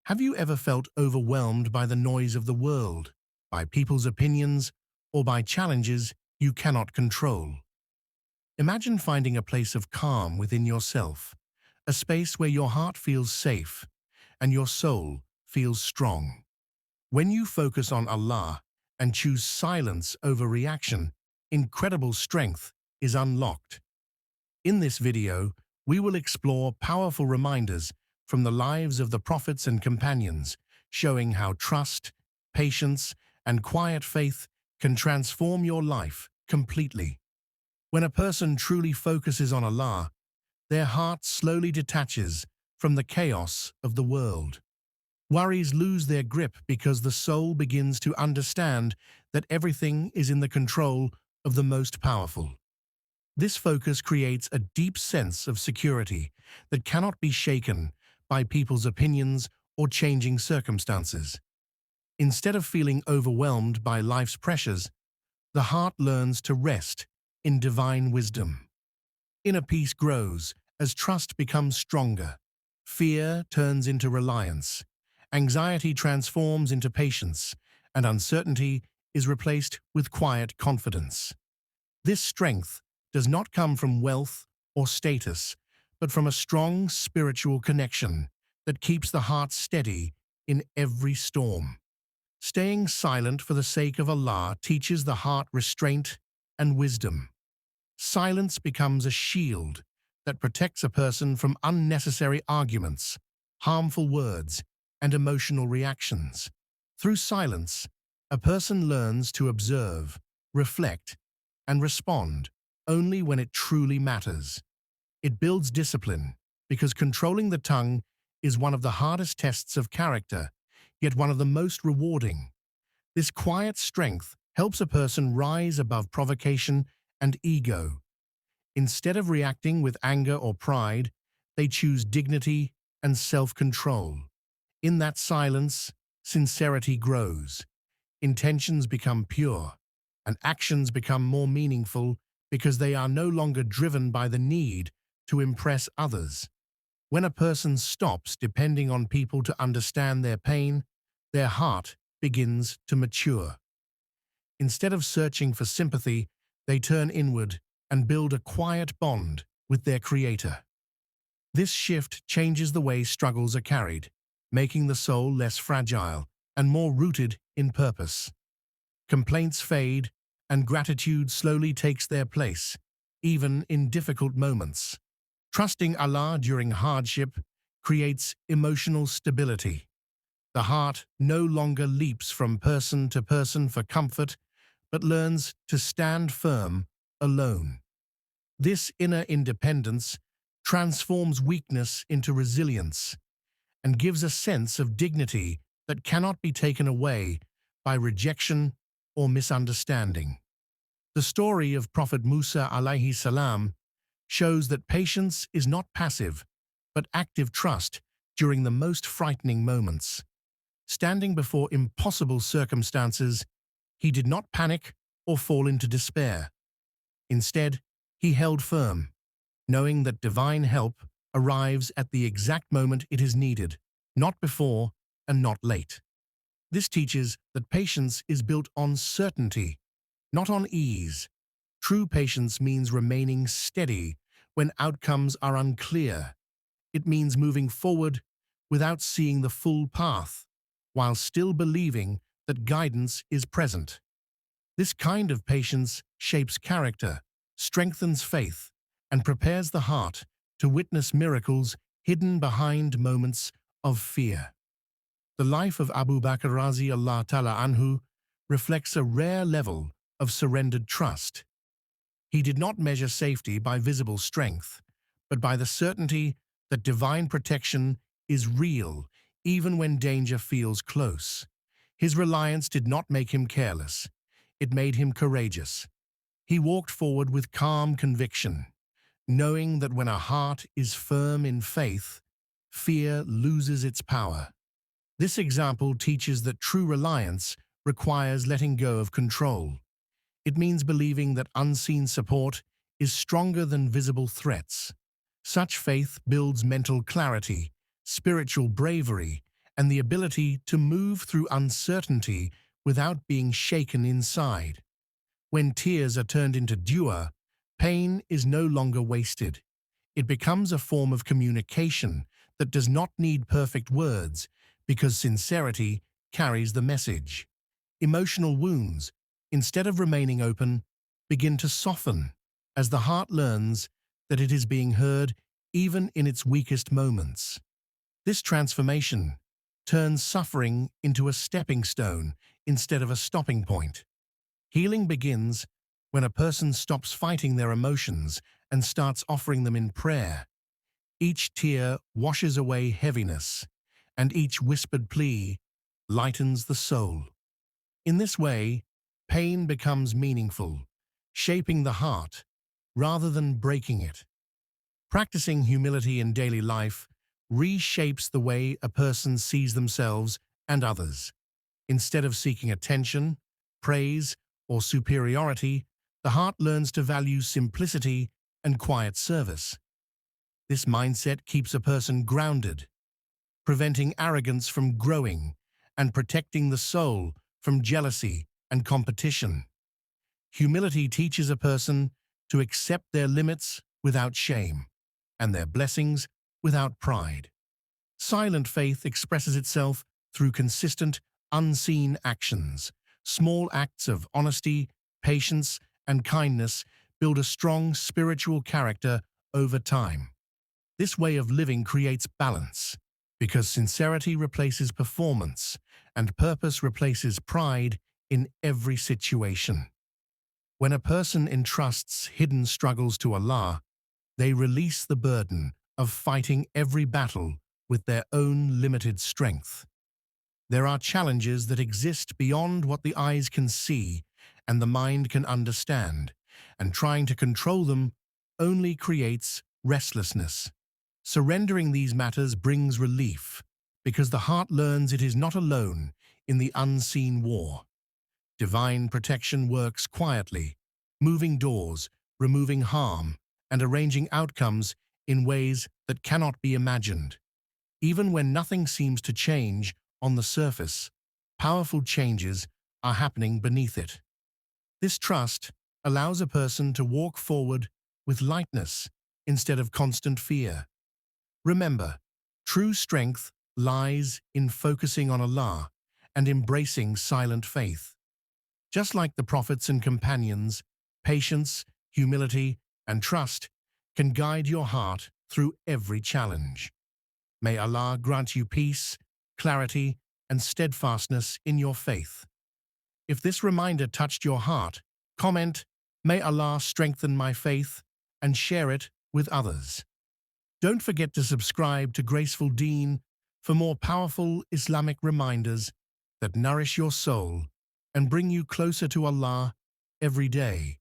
Have you ever felt overwhelmed by the noise of the world, by people's opinions, or by challenges you cannot control? Imagine finding a place of calm within yourself, a space where your heart feels safe and your soul feels strong. When you focus on Allah and choose silence over reaction, incredible strength is unlocked. In this video, we will explore powerful reminders from the lives of the prophets and companions, showing how trust, patience, and quiet faith can transform your life completely. When a person truly focuses on Allah, their heart slowly detaches from the chaos of the world. Worries lose their grip because the soul begins to understand that everything is in the control of the most powerful. This focus creates a deep sense of security that cannot be shaken by people's opinions or changing circumstances. Instead of feeling overwhelmed by life's pressures, the heart learns to rest in divine wisdom. Inner peace grows as trust becomes stronger. Fear turns into reliance. Anxiety transforms into patience, and uncertainty is replaced with quiet confidence. This strength does not come from wealth or status, but from a strong spiritual connection that keeps the heart steady in every storm. Staying silent for the sake of Allah teaches the heart restraint and wisdom. Silence becomes a shield that protects a person from unnecessary arguments, harmful words, and emotional reactions. Through silence, a person learns to observe, reflect, and respond only when it truly matters. It builds discipline because controlling the tongue is one of the hardest tests of character, yet one of the most rewarding. This quiet strength helps a person rise above provocation and ego. Instead of reacting with anger or pride, they choose dignity and self-control. In that silence, sincerity grows. Intentions become pure, and actions become more meaningful because they are no longer driven by the need to impress others. When a person stops depending on people to understand their pain, their heart begins to mature. Instead of searching for sympathy, they turn inward and build a quiet bond with their Creator. This shift changes the way struggles are carried, making the soul less fragile and more rooted in purpose. Complaints fade, and gratitude slowly takes their place, even in difficult moments. Trusting Allah during hardship creates emotional stability. The heart no longer leaps from person to person for comfort, but learns to stand firm alone. This inner independence transforms weakness into resilience and gives a sense of dignity that cannot be taken away by rejection or misunderstanding. The story of Prophet Musa alayhi salam shows that patience is not passive, but active trust during the most frightening moments. Standing before impossible circumstances, he did not panic or fall into despair. Instead, he held firm, knowing that divine help arrives at the exact moment it is needed, not before and not late. This teaches that patience is built on certainty, not on ease. True patience means remaining steady when outcomes are unclear. It means moving forward without seeing the full path, while still believing that guidance is present. This kind of patience shapes character, strengthens faith, and prepares the heart to witness miracles hidden behind moments of fear. The life of Abu Bakr radhiyallahu ta'ala anhu reflects a rare level of surrendered trust. He did not measure safety by visible strength, but by the certainty that divine protection is real even when danger feels close. His reliance did not make him careless. It made him courageous. He walked forward with calm conviction, knowing that when a heart is firm in faith, fear loses its power. This example teaches that true reliance requires letting go of control. It means believing that unseen support is stronger than visible threats. Such faith builds mental clarity, spiritual bravery, and the ability to move through uncertainty without being shaken inside. When tears are turned into dew, pain is no longer wasted. It becomes a form of communication that does not need perfect words because sincerity carries the message. Emotional wounds, instead of remaining open, begin to soften as the heart learns that it is being heard even in its weakest moments. This transformation turns suffering into a stepping stone instead of a stopping point. Healing begins when a person stops fighting their emotions and starts offering them in prayer. Each tear washes away heaviness, and each whispered plea lightens the soul. In this way, pain becomes meaningful, shaping the heart rather than breaking it. Practicing humility in daily life reshapes the way a person sees themselves and others. Instead of seeking attention, praise, or superiority, the heart learns to value simplicity and quiet service. This mindset keeps a person grounded, preventing arrogance from growing and protecting the soul from jealousy and competition. Humility teaches a person to accept their limits without shame and their blessings without pride. Silent faith expresses itself through consistent, unseen actions. Small acts of honesty, patience, and kindness build a strong spiritual character over time. This way of living creates balance, because sincerity replaces performance and purpose replaces pride in every situation. When a person entrusts hidden struggles to Allah, they release the burden of fighting every battle with their own limited strength. There are challenges that exist beyond what the eyes can see and the mind can understand, and trying to control them only creates restlessness. Surrendering these matters brings relief, because the heart learns it is not alone in the unseen war. Divine protection works quietly, moving doors, removing harm, and arranging outcomes in ways that cannot be imagined. Even when nothing seems to change on the surface, powerful changes are happening beneath it. This trust allows a person to walk forward with lightness instead of constant fear. Remember, true strength lies in focusing on Allah and embracing silent faith. Just like the prophets and companions, patience, humility, and trust can guide your heart through every challenge. May Allah grant you peace, clarity, and steadfastness in your faith. If this reminder touched your heart, comment, "May Allah strengthen my faith," and share it with others. Don't forget to subscribe to Graceful Deen for more powerful Islamic reminders that nourish your soul and bring you closer to Allah every day.